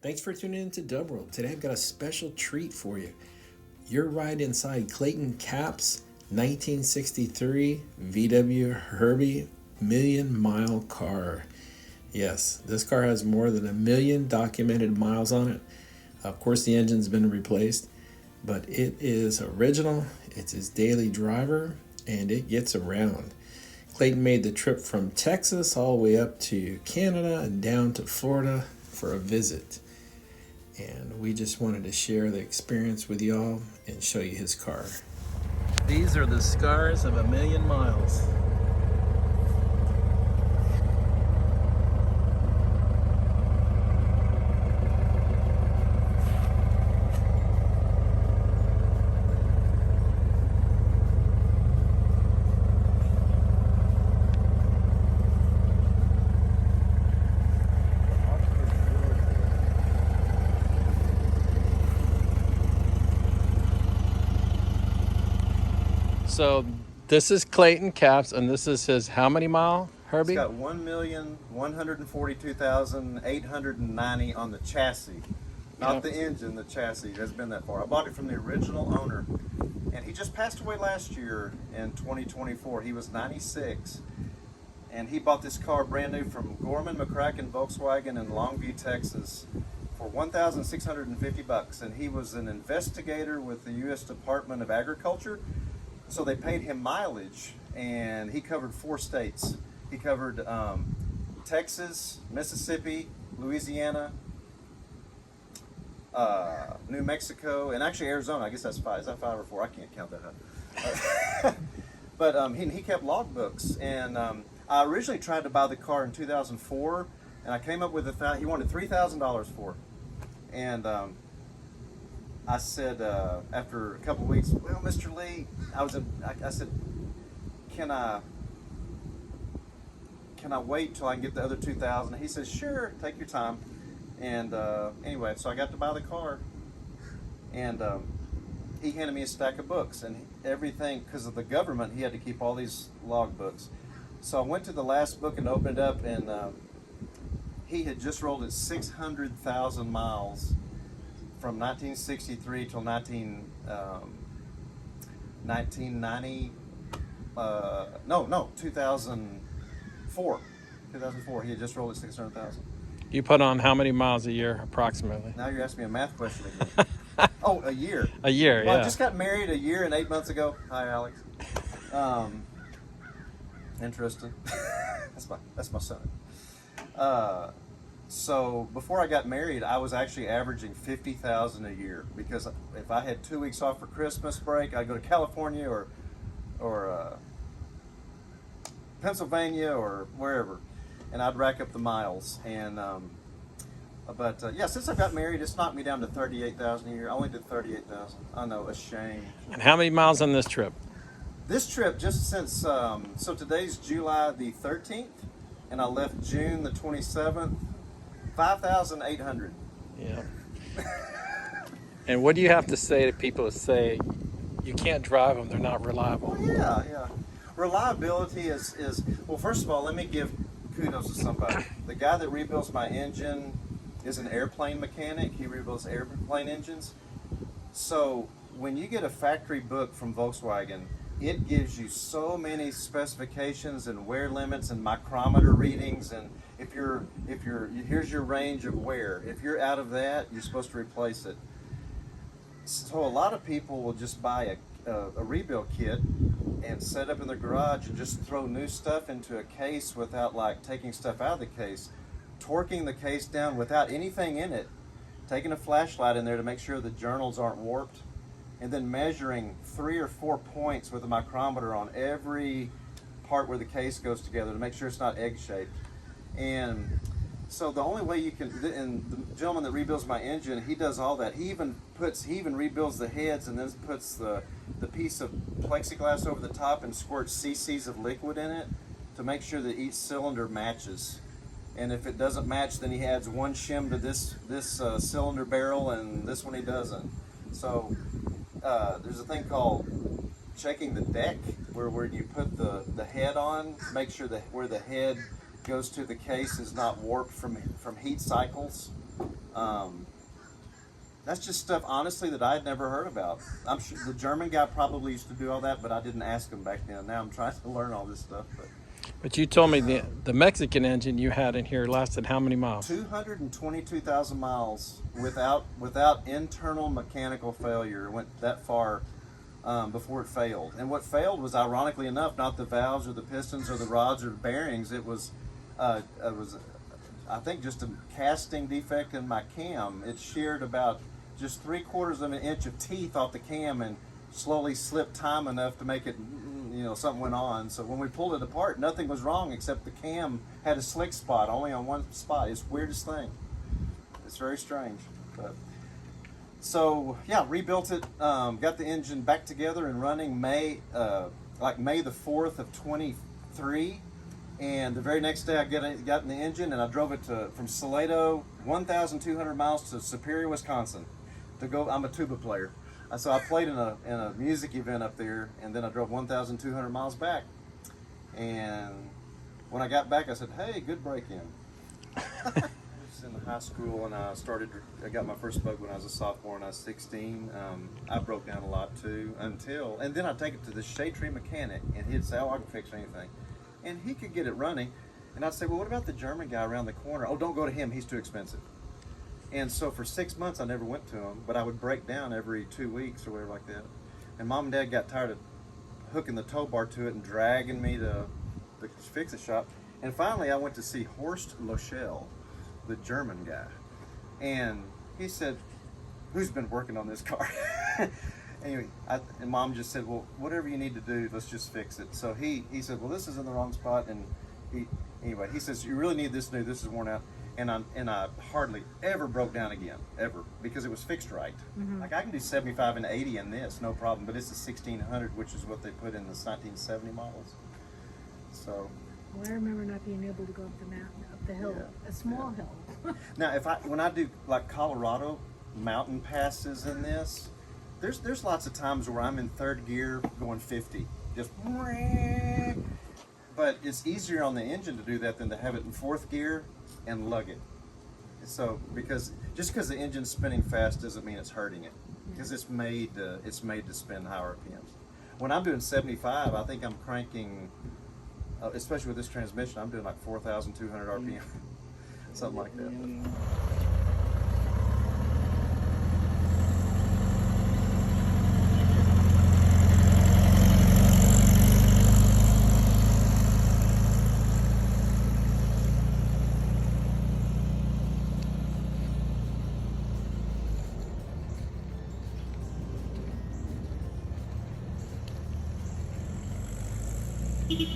Thanks for tuning in to Dub World. Today I've got a special treat for you. You're right inside Clayton Caps 1963 VW Herbie million mile car. Yes, this car has more than 1 million documented miles on it. Of course, the engine's been replaced, but it is original. It's his daily driver, and it gets around. Clayton made the trip from Texas all the way up to Canada and down to Florida for a visit. And we just wanted to share the experience with y'all and show you his car. These are the scars of 1 million miles. So this is Clayton Caps, and this is his how many mile Herbie? It's got 1,142,890 on the chassis, not the engine. The chassis has been that far. I bought it from the original owner, and he just passed away last year in 2024. He was 96, and he bought this car brand new from Gorman McCracken Volkswagen in Longview, Texas, for $1,650. And he was an investigator with the U.S. Department of Agriculture. So they paid him mileage, and he covered 4 states. He covered Texas, Mississippi, Louisiana, New Mexico, and actually Arizona. I guess that's 5. Is that 5 or 4? I can't count that up. But he kept logbooks, and I originally tried to buy the car in 2004, and I came up with he wanted $3,000 for it. And I said, after a couple of weeks, well, Mr. Lee, I said, can I wait till I can get the other 2,000? He says, sure, take your time. And anyway, so I got to buy the car, and he handed me a stack of books and everything. Because of the government, he had to keep all these log books. So I went to the last book and opened it up, and he had just rolled it 600,000 miles from 1963 till 1990, 2004. 2004, he had just rolled it 600,000. You put on how many miles a year approximately? Now you're asking me a math question again. Oh, a year. A year, well, yeah. I just got married a year and 8 months ago. Hi, Alex. Interesting. that's my son. So before I got married, I was actually averaging 50,000 a year, because if I had 2 weeks off for Christmas break, I'd go to California or Pennsylvania or wherever, and I'd rack up the miles. And yeah, since I got married, it's knocked me down to 38,000 a year. I only did 38,000. I know, a shame. And how many miles on this trip? This trip, just since so today's July the 13th, and I left June the 27th. 5,800. Yeah. And what do you have to say to people who say you can't drive them, they're not reliable? Well, yeah. Reliability is well, first of all, let me give kudos to somebody. The guy that rebuilds my engine is an airplane mechanic. He rebuilds airplane engines. So when you get a factory book from Volkswagen, it gives you so many specifications and wear limits and micrometer readings, and here's your range of wear. If you're out of that, you're supposed to replace it. So a lot of people will just buy a rebuild kit and set up in their garage and just throw new stuff into a case without taking stuff out of the case, torquing the case down without anything in it, taking a flashlight in there to make sure the journals aren't warped, and then measuring 3 or 4 points with a micrometer on every part where the case goes together to make sure it's not egg-shaped. And so the only way you can, and the gentleman that rebuilds my engine, he does all that. He even rebuilds the heads, and then puts the piece of plexiglass over the top and squirts cc's of liquid in it to make sure that each cylinder matches. And if it doesn't match, then he adds 1 shim to this cylinder barrel, and this one he doesn't. So there's a thing called checking the deck, where you put the head on, make sure that where the head goes to the case is not warped from heat cycles. That's just stuff, honestly, that I had never heard about. I'm sure the German guy probably used to do all that, but I didn't ask him back then. Now I'm trying to learn all this stuff. But you told me the Mexican engine you had in here lasted how many miles? 222,000 miles without internal mechanical failure. It went that far before it failed. And what failed was, ironically enough, not the valves or the pistons or the rods or the bearings. It was I think, just a casting defect in my cam. It sheared about just 3/4 of an inch of teeth off the cam and slowly slipped time enough to make it, something went on. So when we pulled it apart, nothing was wrong except the cam had a slick spot, only on one spot. It's the weirdest thing. It's very strange. But so yeah, rebuilt it, got the engine back together and running May the 4th of 23. And the very next day I got in the engine and I drove it from Salado, 1,200 miles to Superior, Wisconsin to go. I'm a tuba player. So I played in a music event up there, and then I drove 1,200 miles back. And when I got back, I said, "Hey, good break-in." I was in high school, and I got my first bug when I was a sophomore, and I was 16. I broke down a lot too, and then I'd take it to the shade tree mechanic, and he'd say, "Oh, I can fix anything," and he could get it running. And I'd say, "Well, what about the German guy around the corner?" "Oh, don't go to him; he's too expensive." And so for 6 months, I never went to him, but I would break down every 2 weeks or whatever like that. And Mom and Dad got tired of hooking the tow bar to it and dragging me to the fix-it shop. And finally, I went to see Horst Loschel, the German guy. And he said, "Who's been working on this car?" Anyway, and Mom just said, "Well, whatever you need to do, let's just fix it." So he said, "Well, this is in the wrong spot." And he says, "You really need this new. This is worn out." And I hardly ever broke down again, ever, because it was fixed right. Mm-hmm. Like I can do 75 and 80 in this, no problem, but it's a 1600, which is what they put in the 1970 models. So. Well, I remember not being able to go up the mountain, up the hill, Yeah, a small hill. Now, when I do like Colorado mountain passes in this, there's lots of times where I'm in third gear going 50, just. But it's easier on the engine to do that than to have it in fourth gear and lug it. So because the engine's spinning fast doesn't mean it's hurting it, because it's made to spin high RPMs. When I'm doing 75, I think I'm cranking, especially with this transmission, I'm doing like 4,200 RPM, something like that. Beep.